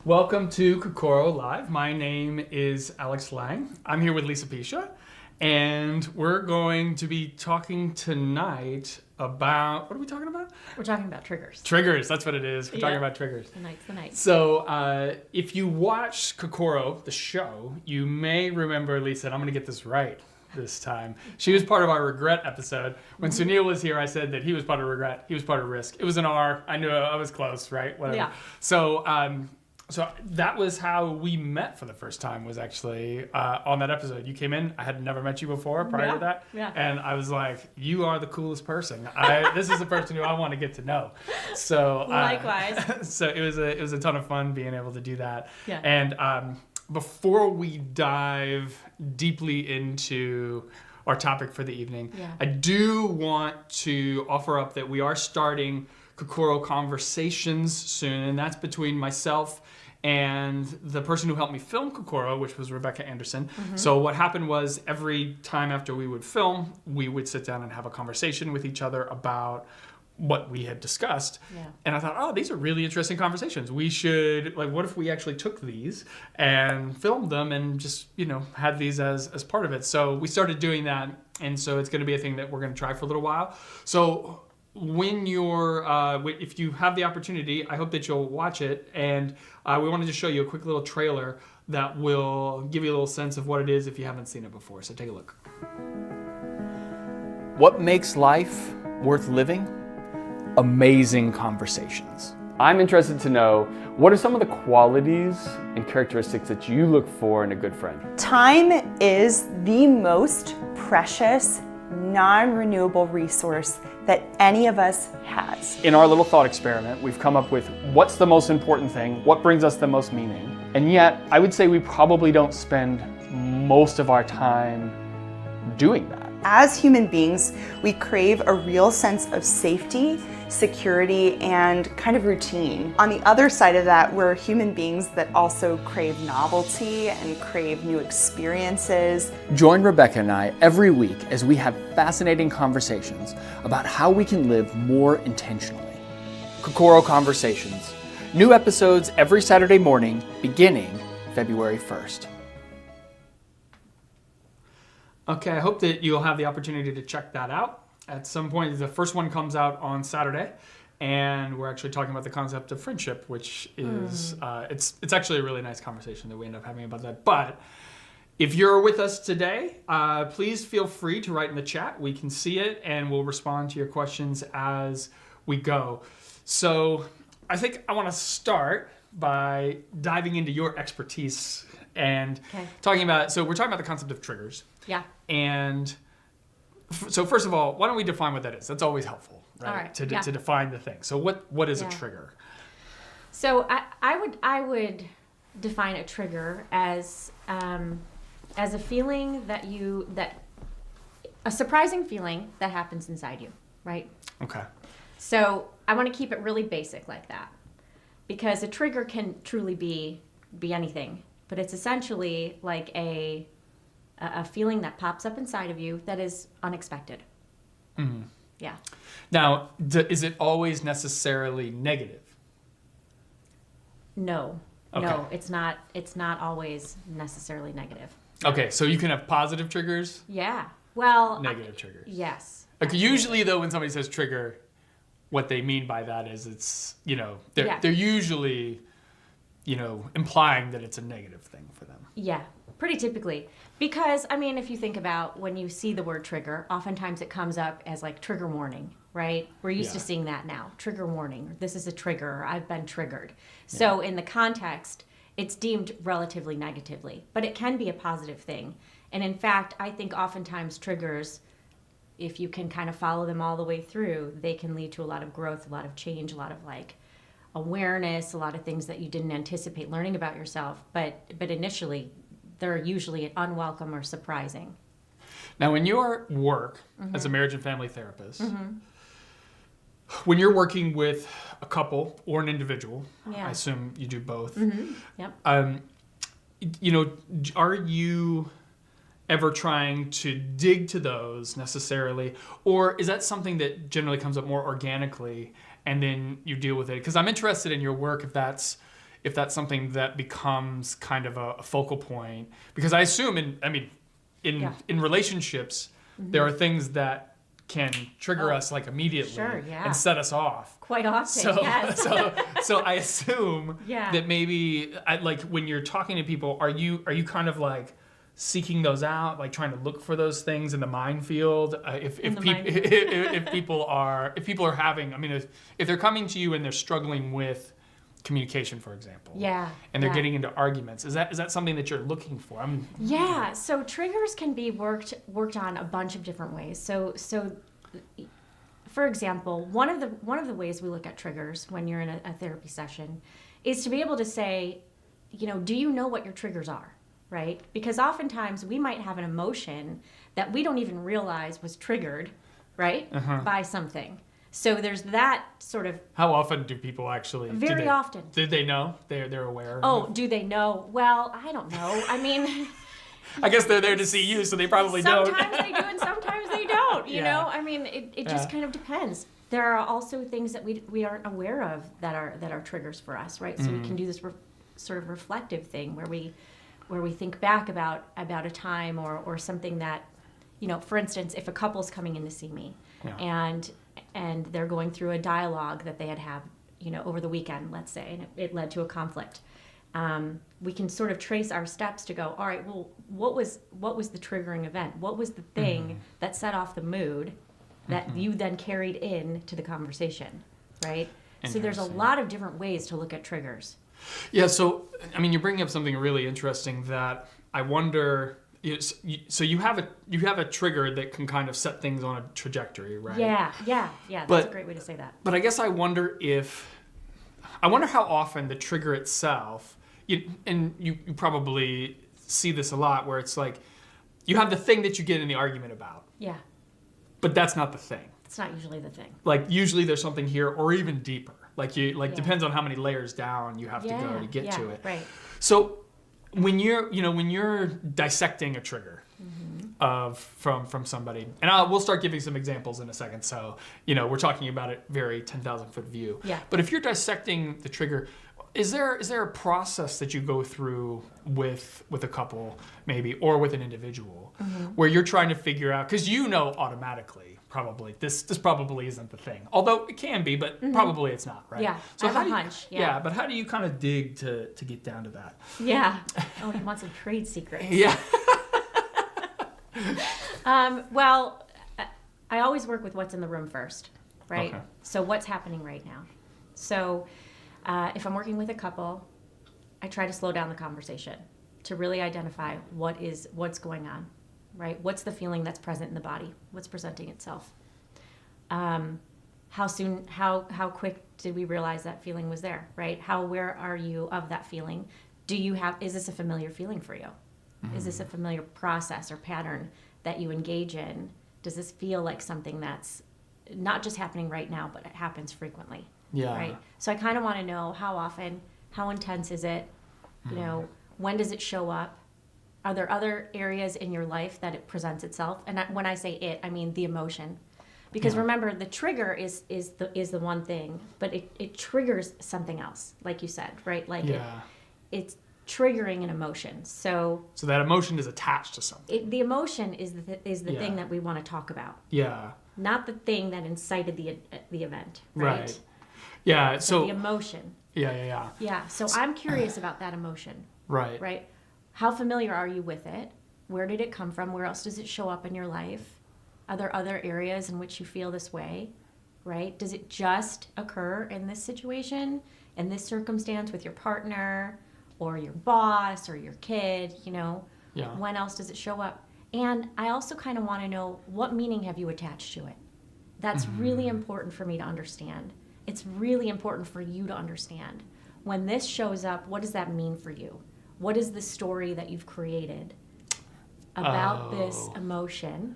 Welcome to Kokoro Live. My name is Alex Lang. I'm here with Lisa Pisha, and we're going to be talking tonight about, what are we talking about? We're talking about triggers. Triggers, that's what it is. We're talking about triggers. Tonight's the night. So if you watch Kokoro, the show, you may remember Lisa, and I'm going to get this right this time. She was part of our regret episode. When Sunil was here, I said that he was part of regret. He was part of risk. It was an R. I knew I was close, right? Whatever. Yeah. So that was how we met for the first time, was actually on that episode. You came in. I had never met you before prior to that. Yeah. And I was like, you are the coolest person. This is the person who I want to get to know. So Likewise. So it was a ton of fun being able to do that. Yeah. And before we dive deeply into our topic for the evening, I do want to offer up that we are starting Kokoro Conversations soon, and that's between myself and the person who helped me film Kokoro, which was Rebecca Anderson. Mm-hmm. So what happened was, every time after we would film, we would sit down and have a conversation with each other about what we had discussed. Yeah. And I thought, oh, these are really interesting conversations. We should, what if we actually took these and filmed them and just, had these as part of it. So we started doing that, and so it's going to be a thing that we're going to try for a little while. So when you're, if you have the opportunity, I hope that you'll watch it. And we wanted to show you a quick little trailer that will give you a little sense of what it is if you haven't seen it before. So take a look. What makes life worth living? Amazing conversations. I'm interested to know, what are some of the qualities and characteristics that you look for in a good friend? Time is the most precious, non-renewable resource that any of us has. In our little thought experiment, we've come up with what's the most important thing, what brings us the most meaning, and yet I would say we probably don't spend most of our time doing that. As human beings, we crave a real sense of safety, security, and kind of routine. On the other side of that, we're human beings that also crave novelty and crave new experiences. Join Rebecca and I every week as we have fascinating conversations about how we can live more intentionally. Kokoro Conversations. New episodes every Saturday morning, beginning February 1st. Okay, I hope that you'll have the opportunity to check that out. At some point, the first one comes out on Saturday, and we're actually talking about the concept of friendship, which is, it's actually a really nice conversation that we end up having about that. But if you're with us today, please feel free to write in the chat. We can see it, and we'll respond to your questions as we go. So I think I want to start by diving into your expertise and talking about, so we're talking about the concept of triggers. Yeah. And so first of all, why don't we define what that is? That's always helpful, right? All right. To define the thing. So what is a trigger? So I would define a trigger as a feeling a surprising feeling that happens inside you, right? Okay. So I want to keep it really basic like that, because a trigger can truly be anything, but it's essentially like a feeling that pops up inside of you that is unexpected. Mm-hmm. Yeah. Now, is it always necessarily negative? No. Okay. No, it's not. It's not always necessarily negative. Okay, so you can have positive triggers, Yeah. Well. negative triggers. Yes. Like usually, though, when somebody says trigger, what they mean by that is it's they're usually implying that it's a negative thing for them. Yeah. Pretty typically. Because, if you think about when you see the word trigger, oftentimes it comes up as like trigger warning, right? We're used to seeing that now. Trigger warning. This is a trigger. I've been triggered. So in the context, it's deemed relatively negatively, but it can be a positive thing. And in fact, I think oftentimes triggers, if you can kind of follow them all the way through, they can lead to a lot of growth, a lot of change, a lot of awareness, a lot of things that you didn't anticipate learning about yourself. But initially, they're usually unwelcome or surprising. Now, in your work as a marriage and family therapist, when you're working with a couple or an individual, I assume you do both. Yep. Are you ever trying to dig to those necessarily, or is that something that generally comes up more organically and then you deal with it? Because I'm interested in your work, if that's something that becomes kind of a focal point. Because I assume in relationships, there are things that can trigger us like immediately Sure, yeah. and set us off. Quite often, yes. So I assume Yeah. that maybe like when you're talking to people, are you kind of like seeking those out, like trying to look for those things in the minefield? If people are having, if they're coming to you and they're struggling with communication, for example, and they're getting into arguments, is that something that you're looking for? So triggers can be worked on a bunch of different ways. So for example, one of the ways we look at triggers when you're in a therapy session is to be able to say, do you know what your triggers are, right? Because oftentimes we might have an emotion that we don't even realize was triggered, right, by something. So there's that sort of... How often do people actually... Very often. Did they know? They're aware? Oh, do they know? Well, I don't know. I guess they're there to see you, so they probably don't. Sometimes they do and sometimes they don't, you know? It just kind of depends. There are also things that we aren't aware of that are triggers for us, right? So we can do this sort of reflective thing where we think back about a time or something that, for instance, if a couple's coming in to see me and they're going through a dialogue that they had over the weekend, let's say, and it led to a conflict. We can sort of trace our steps to go, all right, well, what was the triggering event? What was the thing that set off the mood that you then carried in to the conversation, right? So there's a lot of different ways to look at triggers. Yeah, so, you're bringing up something really interesting that I wonder... So you have a trigger that can kind of set things on a trajectory, right? Yeah. That's a great way to say that. But I guess I wonder how often the trigger itself, and you probably see this a lot, where it's like you have the thing that you get in the argument about. Yeah. But that's not the thing. It's not usually the thing. Like usually there's something here, or even deeper. Depends on how many layers down you have to go to get to it. Right. So when you're dissecting a trigger from somebody, and we'll start giving some examples in a second. So we're talking about it very 10,000-foot view. Yeah. But if you're dissecting the trigger, is there a process that you go through with a couple maybe, or with an individual, where you're trying to figure out, because automatically probably this probably isn't the thing, although it can be, but probably it's not, right? Yeah. So I have a hunch. Yeah, but how do you kind of dig to get down to that? Yeah. Oh, you want some trade secrets? Yeah. Well, I always work with what's in the room first, right? Okay. So what's happening right now? So if I'm working with a couple, I try to slow down the conversation to really identify what's going on, right? What's the feeling that's present in the body? What's presenting itself? How quick did we realize that feeling was there, right? How aware are you of that feeling? Is this a familiar feeling for you? Is this a familiar process or pattern that you engage in? Does this feel like something that's not just happening right now, but it happens frequently? Yeah. Right. So I kind of want to know how often, how intense is it? When does it show up? Are there other areas in your life that it presents itself? And when I say it, I mean the emotion. Because remember, the trigger is the one thing, but it triggers something else, like you said, right? Like it's triggering an emotion. So that emotion is attached to something. The emotion is the thing that we want to talk about. Yeah. Not the thing that incited the event, right? Yeah. So the emotion. Yeah. Yeah. So I'm curious about that emotion. Right. Right. How familiar are you with it? Where did it come from? Where else does it show up in your life? Are there other areas in which you feel this way? Right? Does it just occur in this situation, in this circumstance with your partner or your boss or your kid, Yeah. When else does it show up? And I also kind of want to know, what meaning have you attached to it? That's really important for me to understand. It's really important for you to understand. When this shows up, what does that mean for you? What is the story that you've created about this emotion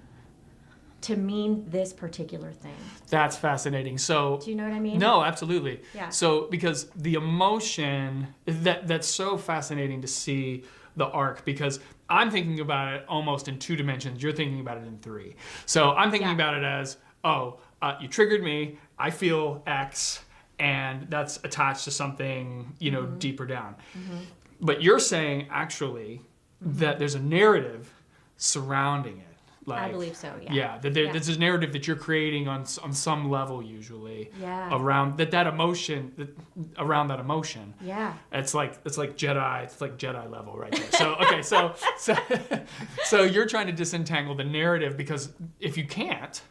to mean this particular thing? That's fascinating. So, do you know what I mean? No, absolutely. Yeah. So, because the emotion, that's so fascinating to see the arc, because I'm thinking about it almost in 2 dimensions. You're thinking about it in 3. So I'm thinking about it as, you triggered me, I feel X, and that's attached to something, deeper down. But you're saying actually that there's a narrative surrounding it. Like, I believe so, yeah. Yeah, there's a narrative that you're creating on some level usually around that emotion, around that emotion. Yeah. It's like Jedi level right there. So okay, so you're trying to disentangle the narrative, because if you can't,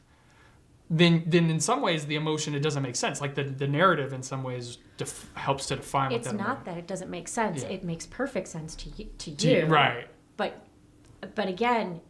then in some ways the emotion, it doesn't make sense. Like the narrative in some ways helps to define what that It's not that it doesn't make sense. Yeah. It makes perfect sense to you. Right. But again,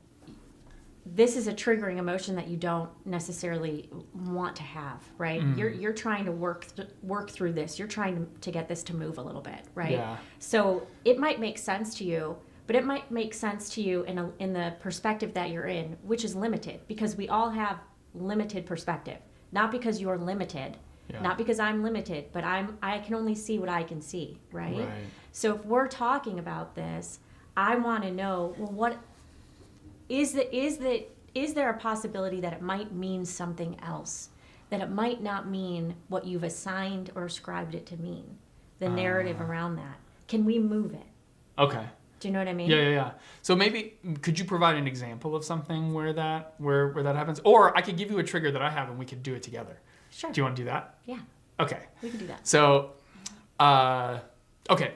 this is a triggering emotion that you don't necessarily want to have, right? You're trying to work through this. You're trying to get this to move a little bit, right? Yeah. So it might make sense to you, but it might make sense to you in the perspective that you're in, which is limited, because we all have limited perspective. Not because you're limited, not because I'm limited, but I can only see what I can see, right? So if we're talking about this, I want to know, well, what is there a possibility that it might mean something else, that it might not mean what you've assigned or ascribed it to mean, the narrative around that? Can we move it? Okay. Do you know what I mean? Yeah. So maybe could you provide an example of something where that happens, or I could give you a trigger that I have and we could do it together. Sure. Do you want to do that? Yeah. Okay. We can do that. So, okay.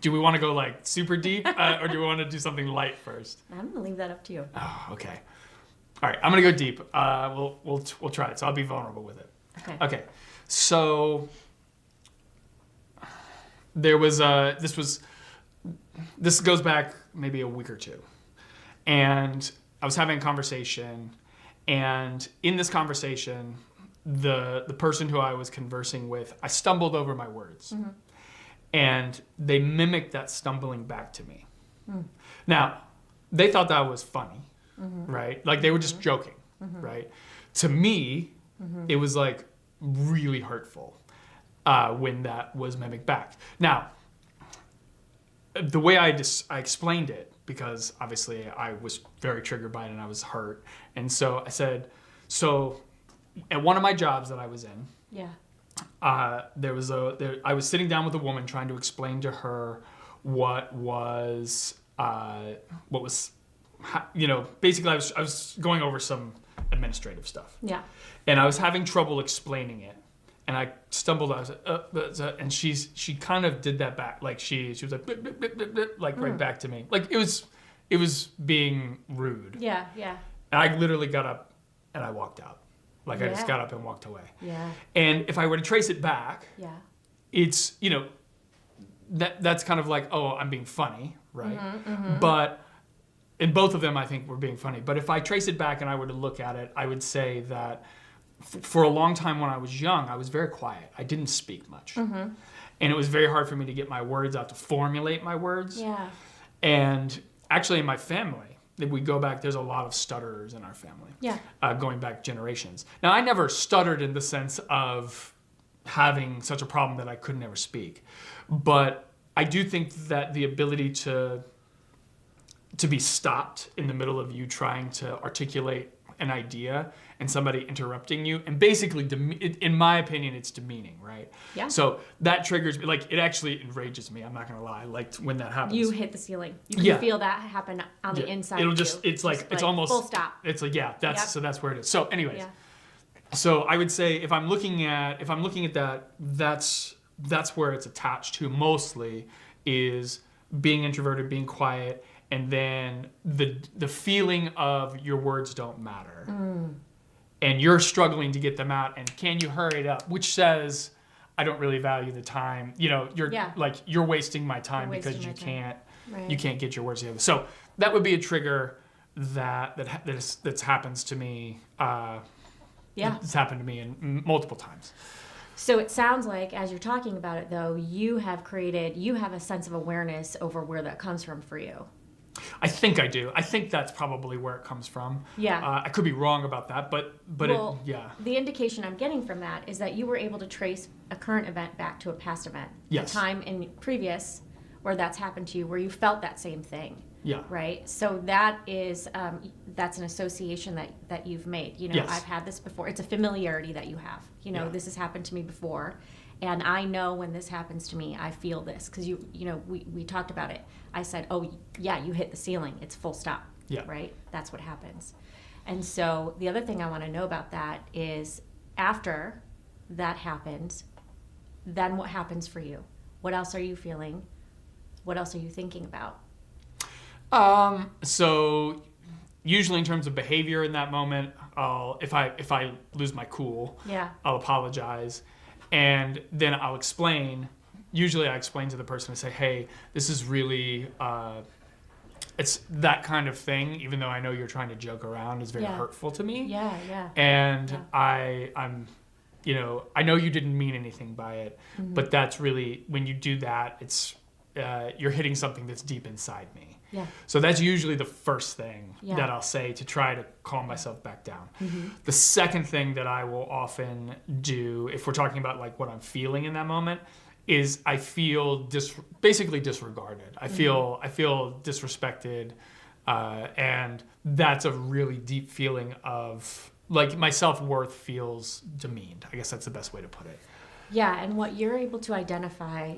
Do we want to go like super deep, or do we want to do something light first? I'm gonna leave that up to you. Oh, okay. All right, I'm gonna go deep. We'll try it. So I'll be vulnerable with it. Okay. Okay. So there was this goes back maybe a week or two, and I was having a conversation, and in this conversation, the person who I was conversing with, I stumbled over my words. And they mimicked that stumbling back to me. Now, they thought that was funny, right? Like they were just joking, right? To me, it was like really hurtful when that was mimicked back. Now, the way I explained it, because obviously I was very triggered by it and I was hurt. And so I said, at one of my jobs that I was in, I was sitting down with a woman trying to explain to her what was basically I was going over some administrative stuff. Yeah. And I was having trouble explaining it, and I stumbled. I was like, and she kind of did that back, like she was like, blip, blip, blip, blip, blip, like right back to me, like it was being rude. Yeah. And I literally got up and I walked out. Like I just got up and walked away. Yeah. And if I were to trace it back, it's, that's kind of like, oh, I'm being funny, right? But in both of them, I think we're being funny. But if I trace it back and I were to look at it, I would say that for a long time when I was young, I was very quiet. I didn't speak much. And it was very hard for me to get my words out, to formulate my words. Yeah. And actually in my family, if we go back, there's a lot of stutterers in our family. Yeah. Going back generations. Now, I never stuttered in the sense of having such a problem that I could never speak. But I do think that the ability to be stopped in the middle of you trying to articulate an idea and somebody interrupting you, and basically, in my opinion, it's demeaning, right? Yeah. So that triggers me. Like, it actually enrages me. I'm not gonna lie. Like when that happens, you hit the ceiling. You can feel that happen on the inside. It'll just, it's like it's almost full stop. It's like so that's where it is. So, anyways, so I would say if I'm looking at that, that's where it's attached to mostly, is being introverted, being quiet, and then the feeling of your words don't matter. And you're struggling to get them out, and can you hurry it up? Which says, I don't really value the time. You're wasting my time because you can't get your words together. So that would be a trigger that happens to me. It's happened to me in multiple times. So it sounds like, as you're talking about it, though, you have a sense of awareness over where that comes from for you. I think I do. I think that's probably where it comes from. Yeah. I could be wrong about that, but the indication I'm getting from that is that you were able to trace a current event back to a past event. Yes. A time in previous where that's happened to you, where you felt that same thing. Yeah. Right. So that is that's an association that you've made. You know, Yes. I've had this before. It's a familiarity that you have. You know, Yeah. this has happened to me before, and I know when this happens to me, I feel this because you know we talked about it. I said, oh yeah, you hit the ceiling. It's full stop. Yeah. Right. That's what happens. And so the other thing I want to know about that is after that happens, then what happens for you? What else are you feeling? What else are you thinking about? So usually in terms of behavior in that moment, if I lose my cool, Yeah. I'll apologize, and then I'll explain. Usually I explain to the person and say, hey, this is really, it's that kind of thing, even though I know you're trying to joke around, is very Yeah. hurtful to me. Yeah, yeah. And Yeah. I'm, you know, I know you didn't mean anything by it, but that's really, when you do that, it's, you're hitting something that's deep inside me. Yeah. So that's usually the first thing Yeah. that I'll say to try to calm myself back down. The second thing that I will often do, if we're talking about like what I'm feeling in that moment, is I feel basically disregarded. I feel disrespected, and that's a really deep feeling of like my self-worth feels demeaned. I guess that's the best way to put it. Yeah, and what you're able to identify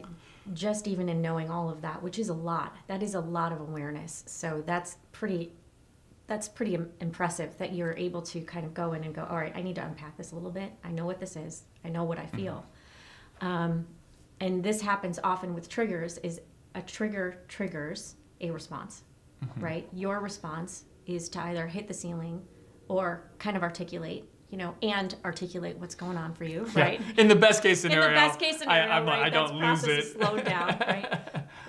just even in knowing all of that, which is a lot. That is a lot of awareness. So that's pretty impressive that you're able to kind of go in and go, all right, I need to unpack this a little bit. I know what this is. I know what I feel. And this happens often with triggers, is a trigger triggers a response, right? Your response is to either hit the ceiling or kind of articulate, you know, and articulate what's going on for you, right? Yeah. In the best case scenario, In the best case scenario, I'm like, right? I don't That's lose process it. is slowed down, right?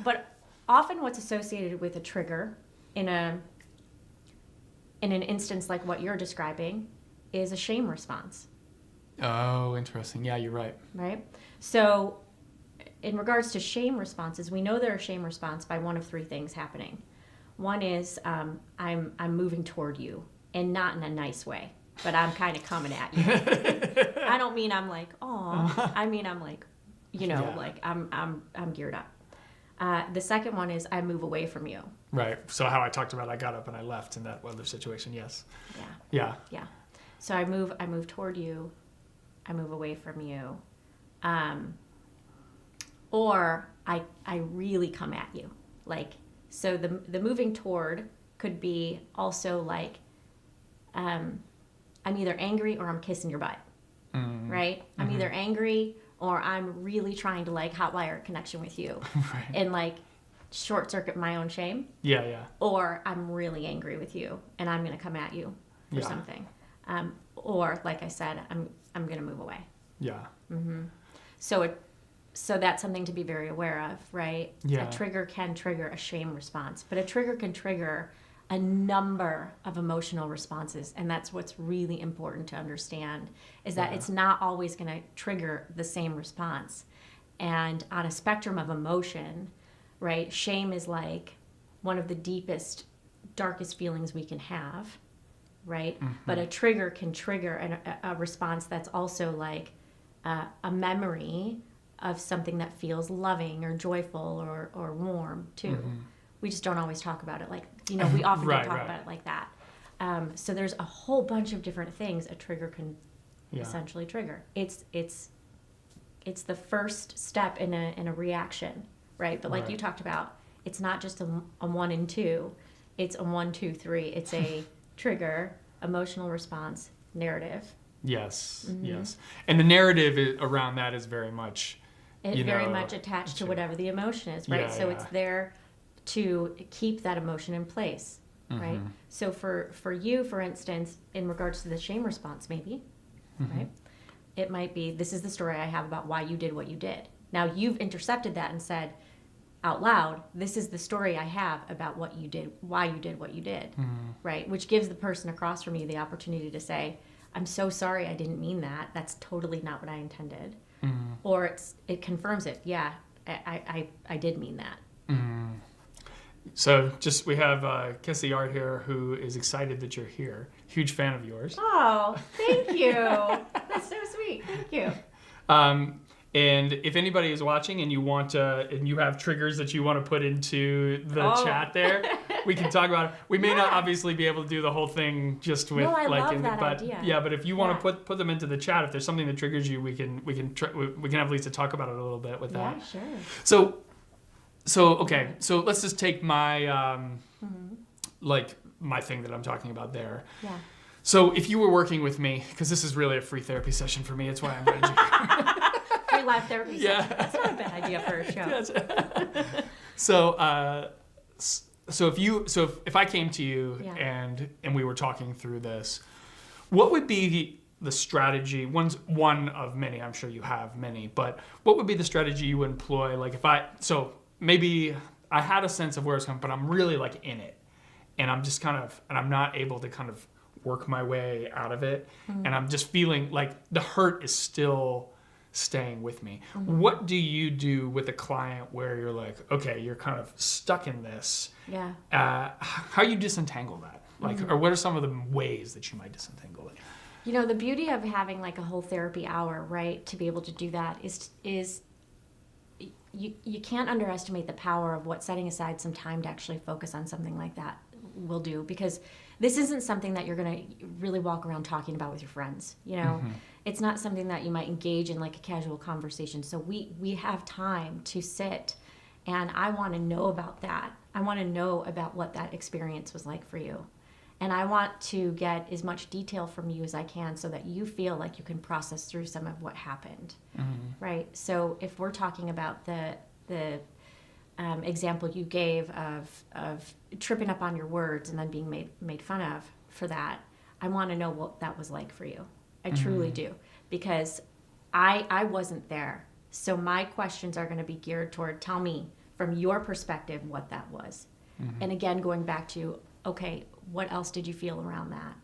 But often what's associated with a trigger in an instance like what you're describing is a shame response, Oh, interesting. Yeah, you're right. right? So in regards to shame responses, we know there are shame response by one of three things happening. One is I'm moving toward you, and not in a nice way, but I'm kind of coming at you. I don't mean I'm like, oh, I mean I'm like, you know, Yeah. like I'm geared up. The second one is I move away from you. Right. So how I talked about I got up and I left in that other situation. Yes. Yeah, Yeah. yeah. So I move toward you. I move away from you. Or I really come at you. Like, so the moving toward could be also like, I'm either angry or I'm kissing your butt, right? I'm either angry or I'm really trying to like hotwire a connection with you Right. and like short circuit my own shame, Yeah. Yeah. or I'm really angry with you and I'm going to come at you for Yeah. something. Or like I said, I'm going to move away. Yeah. So that's something to be very aware of, right? Yeah. A trigger can trigger a shame response, but a trigger can trigger a number of emotional responses, and that's what's really important to understand, is that Yeah. it's not always going to trigger the same response. And on a spectrum of emotion, right, shame is like one of the deepest, darkest feelings we can have, right? But a trigger can trigger a response that's also like a memory of something that feels loving or joyful or warm too. We just don't always talk about it like, you know, we often Right, don't talk right. about it like that. So there's a whole bunch of different things a trigger can Yeah. essentially trigger. It's the first step in a reaction, right? But like Right. you talked about, it's not just a 1 and 2, it's a 1, 2, 3. It's a trigger, emotional response, narrative. Yes. Yes. And the narrative around that is very much. It You very know, much attached to sure. whatever the emotion is, right? Yeah, So yeah. it's there to keep that emotion in place, right? So for you, for instance, in regards to the shame response, maybe, right? It might be, this is the story I have about why you did what you did. Now you've intercepted that and said out loud, this is the story I have about what you did, why you did what you did, right? Which gives the person across from you the opportunity to say, I'm so sorry, I didn't mean that. That's totally not what I intended. Or it confirms it. Yeah, I did mean that. So we have Kessie Art here, who is excited that you're here. Huge fan of yours. Oh, thank you. That's so sweet. Thank you. And if anybody is watching and you want to, and you have triggers that you want to put into the Oh. chat there, we can talk about it. We may not obviously be able to do the whole thing just with No, I like, love that but idea. yeah, but if you want Yeah. to put them into the chat, if there's something that triggers you, we can have Lisa talk about it a little bit with that. Yeah, sure. So okay, so let's just take my like my thing that I'm talking about there. Yeah. So if you were working with me, because this is really a free therapy session for me, it's why I'm glad you. Free live therapy. Yeah. Session. That's not a bad idea for a show. Yes. So if I came to you Yeah. and we were talking through this, what would be the strategy? One of many. I'm sure you have many, but what would be the strategy you would employ? Like maybe I had a sense of where it's coming, but I'm really like in it, and I'm just I'm not able to kind of work my way out of it, and I'm just feeling like the hurt is still staying with me. What do you do with a client where you're like, okay, you're kind of stuck in this? Yeah. How you disentangle that? Like, or what are some of the ways that you might disentangle it? You know, the beauty of having like a whole therapy hour, right, to be able to do that is you can't underestimate the power of what setting aside some time to actually focus on something like that will do, because this isn't something that you're going to really walk around talking about with your friends. You know, it's not something that you might engage in like a casual conversation. So we have time to sit, and I want to know about that. I want to know about what that experience was like for you. And I want to get as much detail from you as I can so that you feel like you can process through some of what happened, right? So if we're talking about the example you gave of tripping up on your words and then being made fun of for that, I want to know what that was like for you. I truly do, because I wasn't there. So my questions are going to be geared toward, tell me from your perspective what that was. And again, going back to, okay, what else did you feel around that?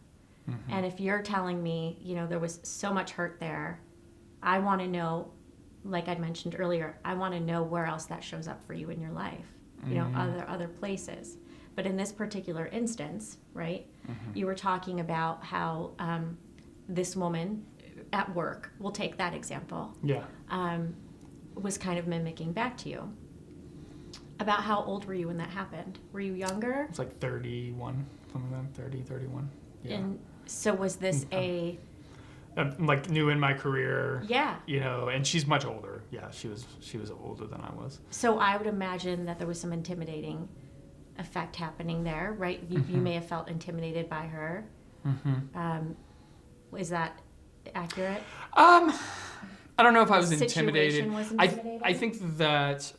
And if you're telling me, you know, there was so much hurt there, I want to know, like I mentioned earlier, I want to know where else that shows up for you in your life, you know, other places. But in this particular instance, right, you were talking about how this woman at work, we'll take that example, was kind of mimicking back to you. About how old were you when that happened? Were you younger? It's like 31, something like that, 30, 31. Yeah. And so was this a... I'm like new in my career. Yeah. You know, and she's much older. Yeah, she was older than I was. So I would imagine that there was some intimidating effect happening there, right? You may have felt intimidated by her. Is that accurate? I don't know if I was The intimidated. situation was intimidating? I think that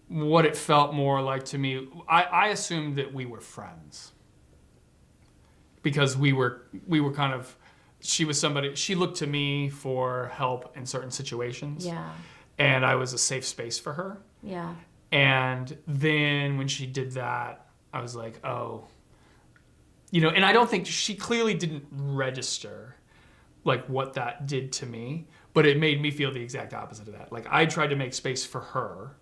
what it felt more like to me, I assumed that we were friends. Because we were kind of, she looked to me for help in certain situations. Yeah. And I was a safe space for her. Yeah. And then when she did that, I was like, oh, you know, and I don't think she clearly didn't register like what that did to me, but it made me feel the exact opposite of that. Like I tried to make space for her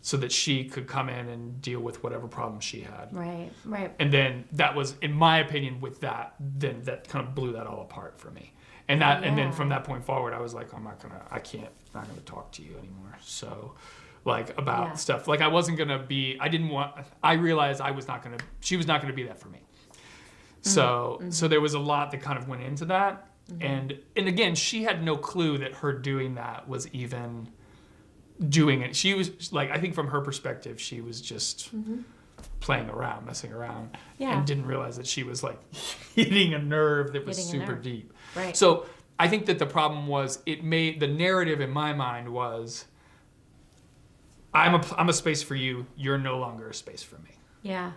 so that she could come in and deal with whatever problems she had. Right, right. And then that was, in my opinion, with that, then that kind of blew that all apart for me. And then from that point forward, I was like, I'm not gonna talk to you anymore. So, like about stuff, like I realized she was not gonna be that for me. So there was a lot that kind of went into that. And again, she had no clue that her doing that was even doing it. She was like, I think from her perspective, she was just playing around, messing around, and didn't realize that she was like hitting a nerve that was super deep. Right. So I think that the problem was the narrative in my mind was, I'm a space for you. You're no longer a space for me. Yeah.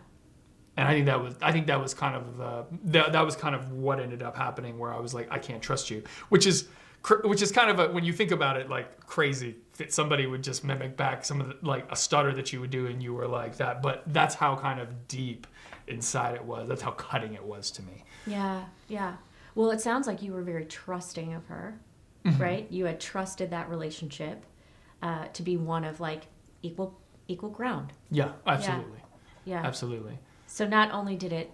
And I think that was kind of what ended up happening, where I was like, I can't trust you, which is kind of when you think about it, like crazy that somebody would just mimic back some of like a stutter that you would do, and you were like that. But that's how kind of deep inside it was. That's how cutting it was to me. Yeah, yeah. Well, it sounds like you were very trusting of her, right? You had trusted that relationship to be one of like equal ground. Yeah, absolutely. Yeah. Absolutely. So not only did it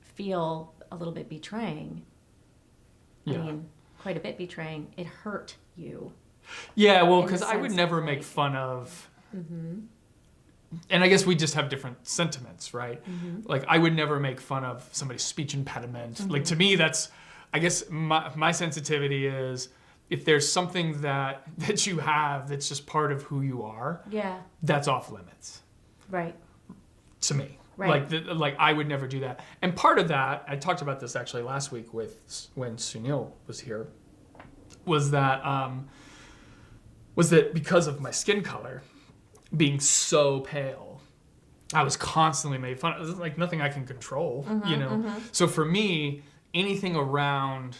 feel a little bit betraying, Yeah. I mean, quite a bit betraying, it hurt you. Yeah, well, In the because I would sense never of, make like- fun of and I guess we just have different sentiments, right? Like I would never make fun of somebody's speech impediment. Like to me, that's, I guess my sensitivity is if there's something that you have that's just part of who you are, Yeah. that's off limits Right. to me. Right. Like I would never do that. And part of that, I talked about this actually last week when Sunil was here, was that because of my skin color being so pale, I was constantly made fun of. It was like nothing I can control, you know? So for me, anything around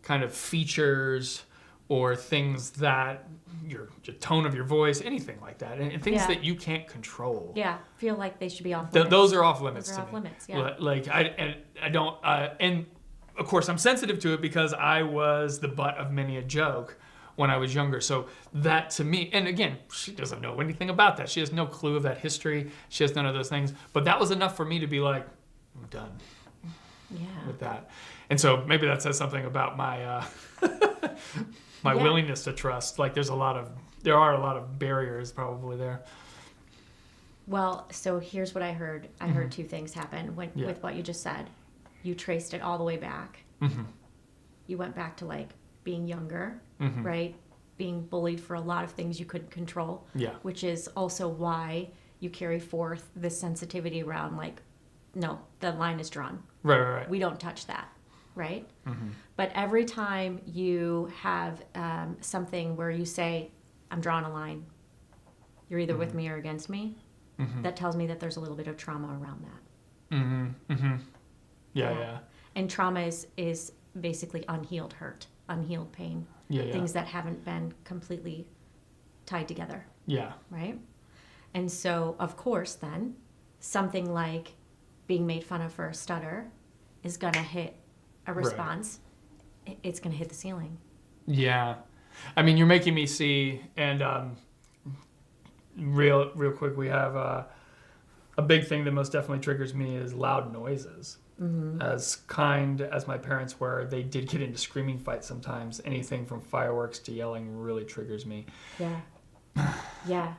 kind of features or things that your tone of your voice, anything like that, and things Yeah. that you can't control. Yeah. Feel like they should be off limits. Those are off limits Those to are off me. limits, yeah. Like I don't, and of course I'm sensitive to it because I was the butt of many a joke when I was younger. So that to me, and again, she doesn't know anything about that. She has no clue of that history. She has none of those things. But that was enough for me to be like, I'm done Yeah. with that. And so maybe that says something about my my Yeah. willingness to trust. Like there are a lot of barriers probably there. Well, so here's what I heard. I heard two things happen Yeah. with what you just said. You traced it all the way back. You went back to like being younger, right? Being bullied for a lot of things you couldn't control. Yeah. Which is also why you carry forth this sensitivity around like, no, the line is drawn. Right. We don't touch that, right? But every time you have something where you say, I'm drawing a line, you're either with me or against me, that tells me that there's a little bit of trauma around that. Yeah. And trauma is basically unhealed hurt, unhealed pain, Yeah. things that haven't been completely tied together, Yeah. right? And so, of course, then, something like being made fun of for a stutter is going to hit a response. It's going to hit the ceiling. Yeah. I mean, you're making me see, and real quick, we have a big thing that most definitely triggers me is loud noises. As kind as my parents were, they did get into screaming fights sometimes. Anything from fireworks to yelling really triggers me. Yeah.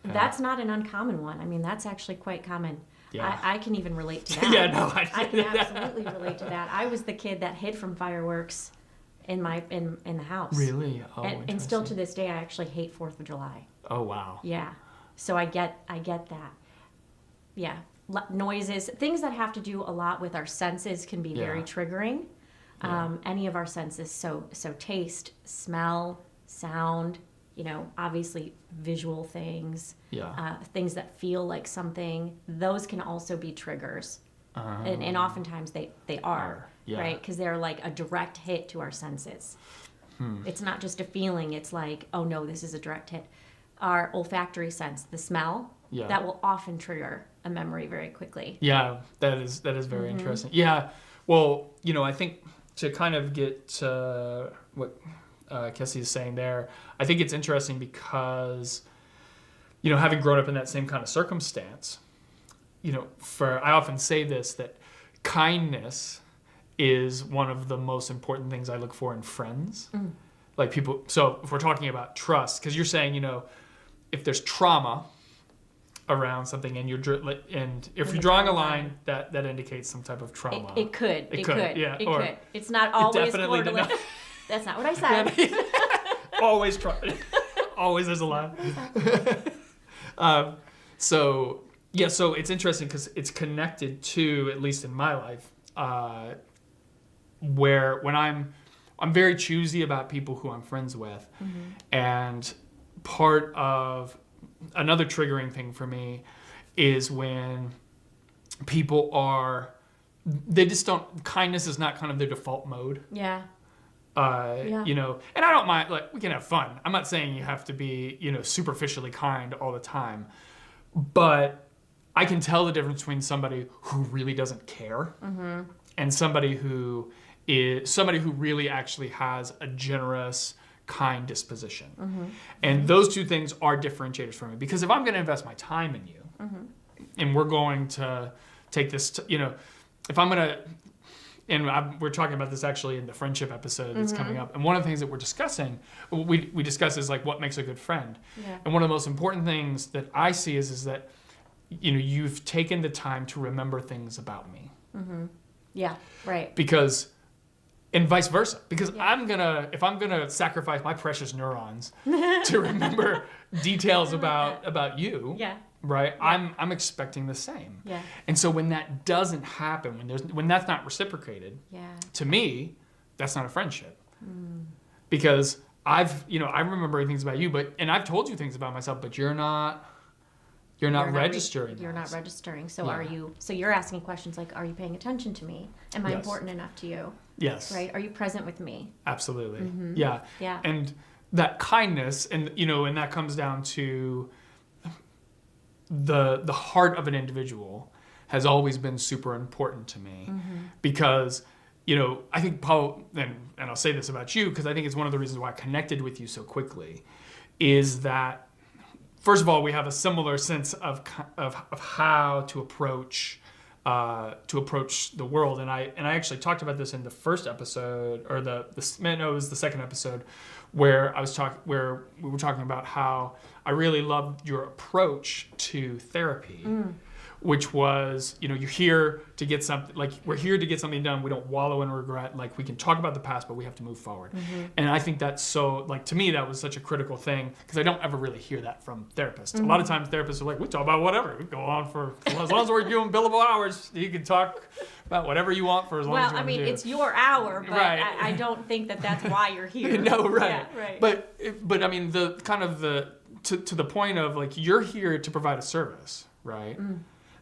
That's not an uncommon one. I mean, that's actually quite common. Yeah. I can even relate to that. Yeah, no, I can absolutely relate to that. I was the kid that hid from fireworks in the house. Really? Oh, and still to interesting. this day, I actually hate 4th of July. Oh, wow. Yeah. So I get that. Yeah. Noises, things that have to do a lot with our senses can be very Yeah. triggering. Any of our senses, so taste, smell, sound, obviously visual things, things that feel like something, those can also be triggers. And oftentimes they are, Yeah. right? Because they're like a direct hit to our senses. It's not just a feeling, it's like, oh no, this is a direct hit. Our olfactory sense, the smell, that will often trigger a memory very quickly. Yeah, that is very interesting. Yeah, well, I think to kind of get to what Kessie is saying there, I think it's interesting because, having grown up in that same kind of circumstance, I often say this, that kindness is one of the most important things I look for in friends. Like people, so if we're talking about trust, because you're saying, if there's trauma around something and if you're drawing a line that indicates some type of trauma. It could. Yeah. It Or could. It's not always definitely did correlated. That's not what I said. Always try. Always there's a line. So it's interesting because it's connected to, at least in my life, where when I'm very choosy about people who I'm friends with, and part of another triggering thing for me is when people they just don't, kindness is not kind of their default mode. Yeah. And I don't mind, like, we can have fun. I'm not saying you have to be, superficially kind all the time, but I can tell the difference between somebody who really doesn't care and somebody who really actually has a generous, kind disposition. And those two things are differentiators for me, because if I'm going to invest my time in you and we're going to take this, if I'm going to we're talking about this actually in the friendship episode that's coming up. And one of the things that we're discussing, we discuss is like what makes a good friend. Yeah. And one of the most important things that I see is that, you've taken the time to remember things about me. Yeah, right. Because, and vice versa. Because Yeah. if I'm gonna sacrifice my precious neurons to remember details about you, Yeah. right? I'm expecting the same. Yeah. And so when that doesn't happen, when that's not reciprocated, Yeah. to me, that's not a friendship. Because I'm remembering things about you, and I've told you things about myself, but you're not registering. You're not those. registering. So Yeah. so you're asking questions like, are you paying attention to me? Am I Yes. important enough to you? Yes. Right? Are you present with me? Absolutely. Yeah. Yeah. And that kindness, and that comes down to the heart of an individual has always been super important to me because I think Paul, and I'll say this about you because I think it's one of the reasons why I connected with you so quickly, is that first of all we have a similar sense of how to approach the world, and I actually talked about this in the first episode, or it was the second episode, where where we were talking about how I really loved your approach to therapy, which was, you're here to get something, like we're here to get something done. We don't wallow in regret. Like we can talk about the past, but we have to move forward. And I think that's so, like to me, that was such a critical thing because I don't ever really hear that from therapists. A lot of times therapists are like, we talk about whatever. We go on for, as long as we're doing billable hours, you can talk about whatever you want for as long as you want to do. It's your hour, but Right. I don't think that's why you're here. No, right. Yeah, right. But I mean, to the point of like, you're here to provide a service, right?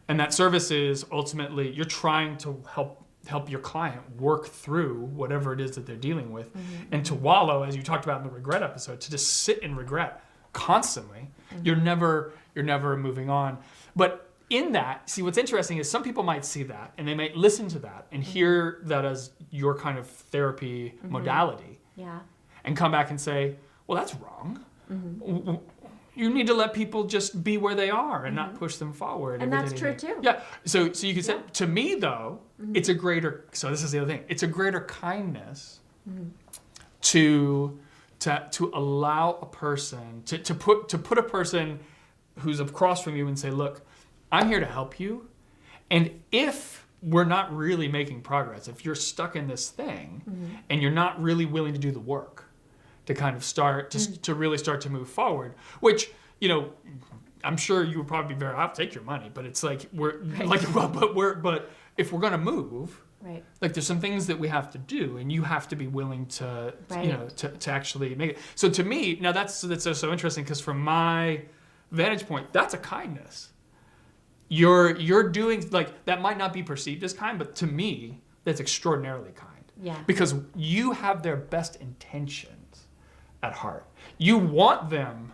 And that service is ultimately you're trying to help your client work through whatever it is that they're dealing with, and to wallow, as you talked about in the regret episode, to just sit in regret constantly. You're never moving on. But in that, see, what's interesting is some people might see that and they might listen to that and hear that as your kind of therapy modality, Yeah. and come back and say, well, that's wrong. You need to let people just be where they are and not push them forward. And that's true too. Yeah. So you can say, to me though, it's a greater, so this is the other thing, it's a greater kindness to allow a person, to put a person who's across from you and say, look, I'm here to help you. And if we're not really making progress, if you're stuck in this thing and you're not really willing to do the work, to kind of start to really start to move forward, which I'm sure you would probably be I'll take your money, but it's like but if we're gonna move, Right. like there's some things that we have to do, and you have to be willing to Right. to actually make it. So to me, now that's so interesting because from my vantage point, that's a kindness. You're doing, like, that might not be perceived as kind, but to me, that's extraordinarily kind. Yeah. Because you have their best intentions at heart. You want them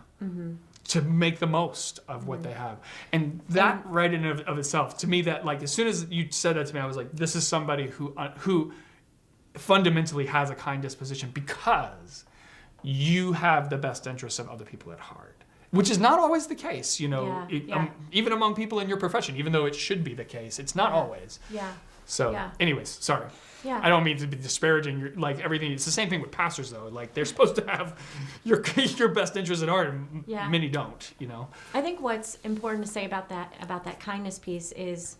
to make the most of what they have. And that right in of itself, to me, that, like, as soon as you said that to me, I was like, this is somebody who fundamentally has a kind disposition because you have the best interests of other people at heart. Which is not always the case, even among people in your profession, even though it should be the case. It's not always. Yeah. So, Yeah. anyways, sorry. Yeah. I don't mean to be disparaging like everything. It's the same thing with pastors, though. Like, they're supposed to have your best interests at heart, and Yeah. many don't, I think what's important to say about that kindness piece is